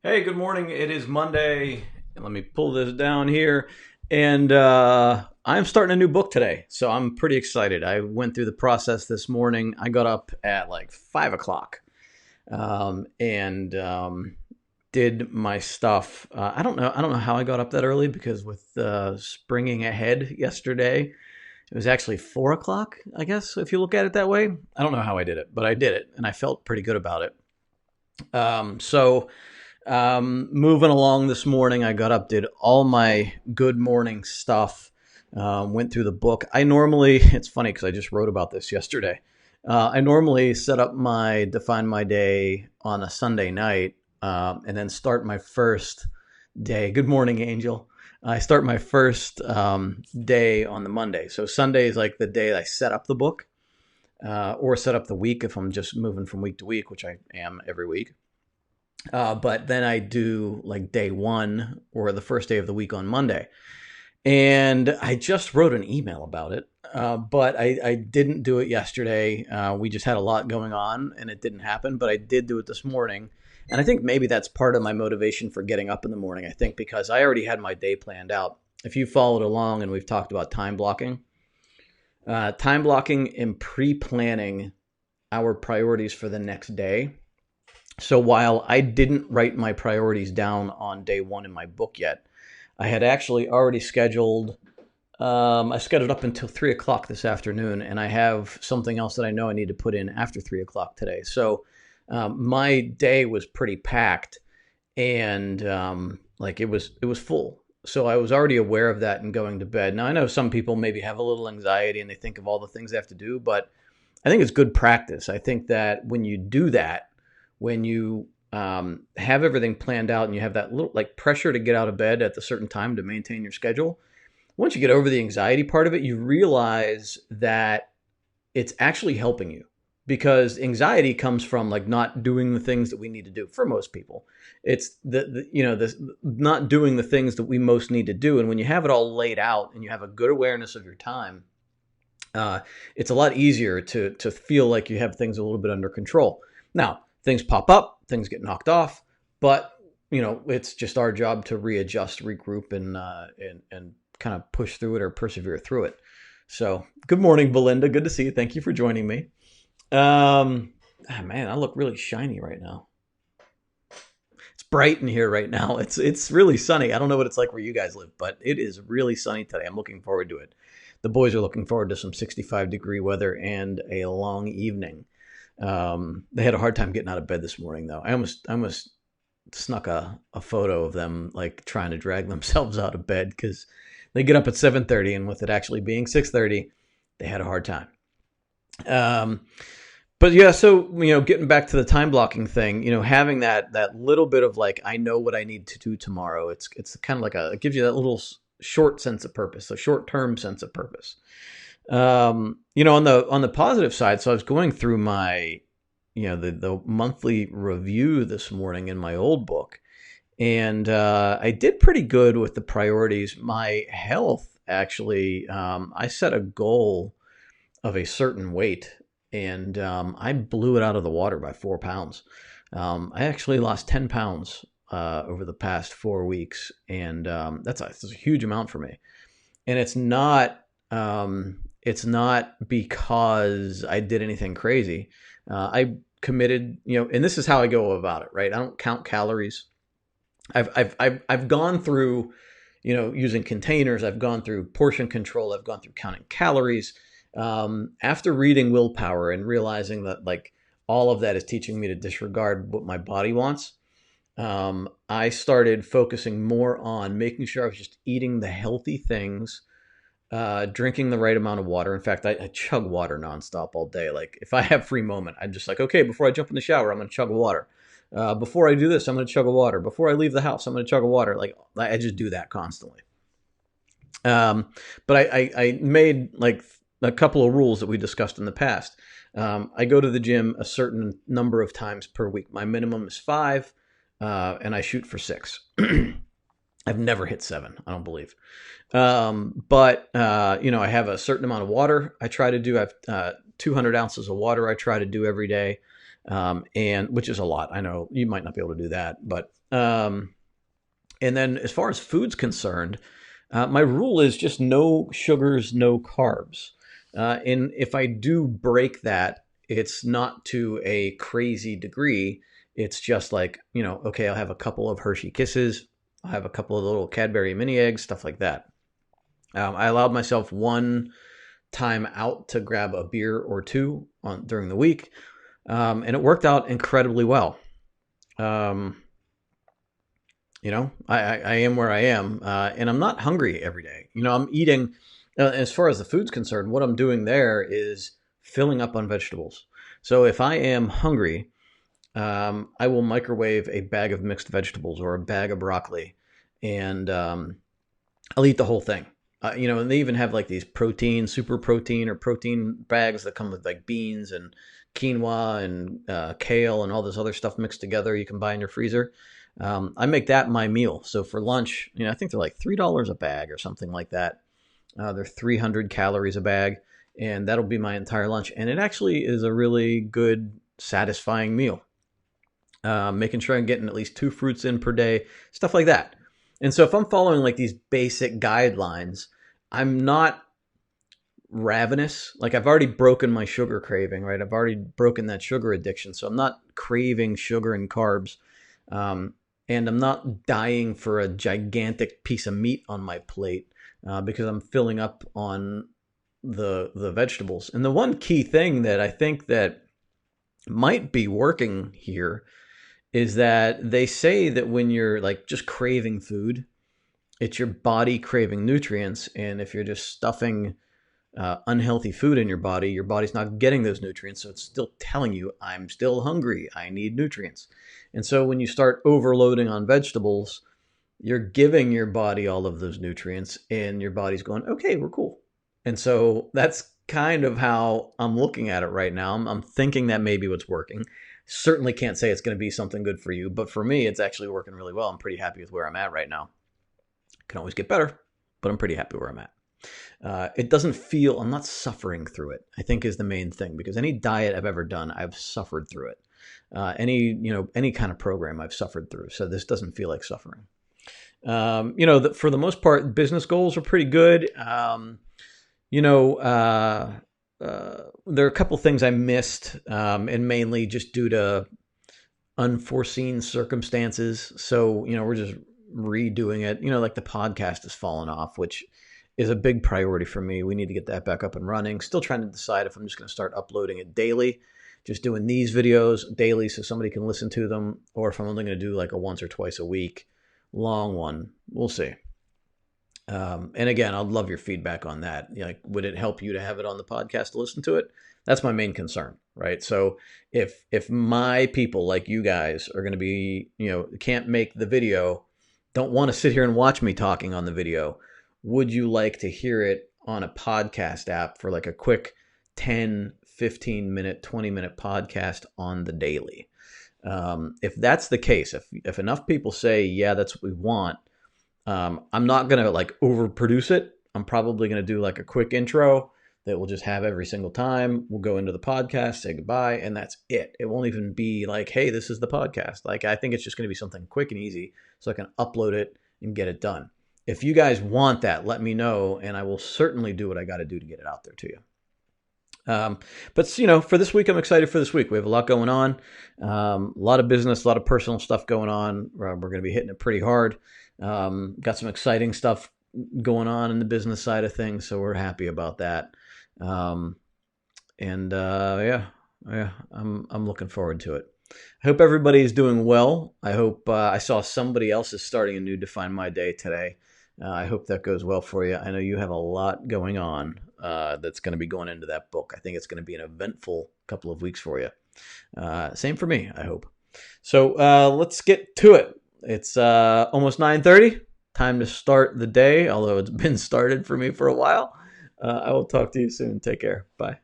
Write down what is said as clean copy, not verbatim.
Hey, good morning. It is Monday. And let me pull this down here. And I'm starting a new book today. So I'm pretty excited. I went through the process this morning. I got up at like 5 o'clock and did my stuff. I don't know. I don't know how I got up that early because with springing ahead yesterday, it was actually 4 o'clock, I guess, if you look at it that way. I don't know how I did it, but I did it and I felt pretty good about it. Moving along this morning, I got up, did all my good morning stuff, went through the book. It's funny because I just wrote about this yesterday. I normally set up define my day on a Sunday night, and then start my first day. Good morning, Angel. I start my first day on the Monday. So Sunday is like the day I set up the book, or set up the week if I'm just moving from week to week, which I am every week. But then I do like day one or the first day of the week on Monday. And I just wrote an email about it, but I didn't do it yesterday. We just had a lot going on and it didn't happen, but I did do it this morning. And I think maybe that's part of my motivation for getting up in the morning. I think because I already had my day planned out. If you followed along and we've talked about time blocking and pre-planning our priorities for the next day. So while I didn't write my priorities down on day one in my book yet, I had actually already scheduled. I scheduled up until 3 o'clock this afternoon, and I have something else that I know I need to put in after 3 o'clock today. So my day was pretty packed, and like it was full. So I was already aware of that and going to bed. Now I know some people maybe have a little anxiety and they think of all the things they have to do, but I think it's good practice. I think that when you do that, when you have everything planned out and you have that little like pressure to get out of bed at a certain time to maintain your schedule, once you get over the anxiety part of it, you realize that it's actually helping you because anxiety comes from like not doing the things that we need to do for most people. It's this not doing the things that we most need to do. And when you have it all laid out and you have a good awareness of your time, it's a lot easier to feel like you have things a little bit under control. Now, things pop up, things get knocked off, but it's just our job to readjust, regroup, and kind of push through it or persevere through it. So, good morning, Belinda. Good to see you. Thank you for joining me. Man, I look really shiny right now. It's bright in here right now. It's really sunny. I don't know what it's like where you guys live, but it is really sunny today. I'm looking forward to it. The boys are looking forward to some 65-degree weather and a long evening. They had a hard time getting out of bed this morning, though. I almost snuck a photo of them like trying to drag themselves out of bed because they get up at 7:30, and with it actually being 6:30, they had a hard time. But yeah, so getting back to the time blocking thing, having that little bit of like I know what I need to do tomorrow. It's kind of like it gives you that little short sense of purpose, a short term sense of purpose. On the positive side, so I was going through my, the monthly review this morning in my old book, and I did pretty good with the priorities. My health, actually, I set a goal of a certain weight, and I blew it out of the water by 4 pounds. I actually lost 10 pounds over the past 4 weeks, and that's a huge amount for me. And it's not. It's not because I did anything crazy. I committed, and this is how I go about it, right? I don't count calories. I've gone through, using containers. I've gone through portion control. I've gone through counting calories. After reading Willpower and realizing that like all of that is teaching me to disregard what my body wants, I started focusing more on making sure I was just eating the healthy things, drinking the right amount of water. In fact, I chug water nonstop all day. Like if I have free moment, I'm just like, okay, before I jump in the shower, I'm going to chug water. Before I do this, I'm going to chug a water. Before I leave the house, I'm going to chug a water. Like I just do that constantly. But I made like a couple of rules that we discussed in the past. I go to the gym a certain number of times per week. My minimum is 5, and I shoot for 6. I've never hit 7, I don't believe. But I have a certain amount of water I try to do. I have 200 ounces of water I try to do every day. and which is a lot. I know you might not be able to do that, but and then as far as food's concerned, my rule is just no sugars, no carbs. And if I do break that, it's not to a crazy degree. It's just like, okay, I'll have a couple of Hershey Kisses. I'll have a couple of little Cadbury mini eggs, stuff like that. I allowed myself one time out to grab a beer or two during the week, and it worked out incredibly well. I am where I am, and I'm not hungry every day. I'm eating, as far as the food's concerned, what I'm doing there is filling up on vegetables. So if I am hungry, I will microwave a bag of mixed vegetables or a bag of broccoli, and I'll eat the whole thing. And they even have like these super protein or protein bags that come with like beans and quinoa and kale and all this other stuff mixed together you can buy in your freezer. I make that my meal. So for lunch, I think they're like $3 a bag or something like that. They're 300 calories a bag, and that'll be my entire lunch. And it actually is a really good, satisfying meal. Making sure I'm getting at least 2 fruits in per day, stuff like that. And so if I'm following like these basic guidelines, I'm not ravenous. Like I've already broken my sugar craving, right? I've already broken that sugar addiction. So I'm not craving sugar and carbs. And I'm not dying for a gigantic piece of meat on my plate because I'm filling up on the vegetables. And the one key thing that I think that might be working here is that they say that when you're like just craving food, it's your body craving nutrients. And if you're just stuffing unhealthy food in your body's not getting those nutrients. So it's still telling you, I'm still hungry. I need nutrients. And so when you start overloading on vegetables, you're giving your body all of those nutrients and your body's going, okay, we're cool. And so that's kind of how I'm looking at it right now. I'm thinking that maybe what's working. Certainly can't say it's going to be something good for you, but for me, it's actually working really well. I'm pretty happy with where I'm at right now. Can always get better, but I'm pretty happy where I'm at. It doesn't feel, I'm not suffering through it, I think is the main thing, because any diet I've ever done, I've suffered through it. Any kind of program I've suffered through. So this doesn't feel like suffering. For the most part, business goals are pretty good. There are a couple things I missed, and mainly just due to unforeseen circumstances. So, we're just redoing it. Like the podcast has fallen off, which is a big priority for me. We need to get that back up and running. Still trying to decide if I'm just going to start uploading it daily, just doing these videos daily so somebody can listen to them, or if I'm only going to do like a once or twice a week long one. We'll see. And again, I'd love your feedback on that. Like, would it help you to have it on the podcast to listen to it? That's my main concern, right? So if my people like you guys are going to be, can't make the video, don't want to sit here and watch me talking on the video, would you like to hear it on a podcast app for like a quick 10, 15 minute, 20 minute podcast on the daily? If that's the case, if enough people say, yeah, that's what we want, I'm not going to like overproduce it. I'm probably going to do like a quick intro that we'll just have every single time. We'll go into the podcast, say goodbye, and that's it. It won't even be like, hey, this is the podcast. Like, I think it's just going to be something quick and easy so I can upload it and get it done. If you guys want that, let me know, and I will certainly do what I got to do to get it out there to you. But for this week, I'm excited for this week. We have a lot going on, a lot of business, a lot of personal stuff going on. We're going to be hitting it pretty hard. Got some exciting stuff going on in the business side of things, so we're happy about that. I'm looking forward to it. I hope everybody is doing well. I hope I saw somebody else is starting a new Define My Day today. I hope that goes well for you. I know you have a lot going on that's going to be going into that book. I think it's going to be an eventful couple of weeks for you. Same for me, I hope. So let's get to it. It's almost 9:30. Time to start the day, although it's been started for me for a while. I will talk to you soon. Take care. Bye.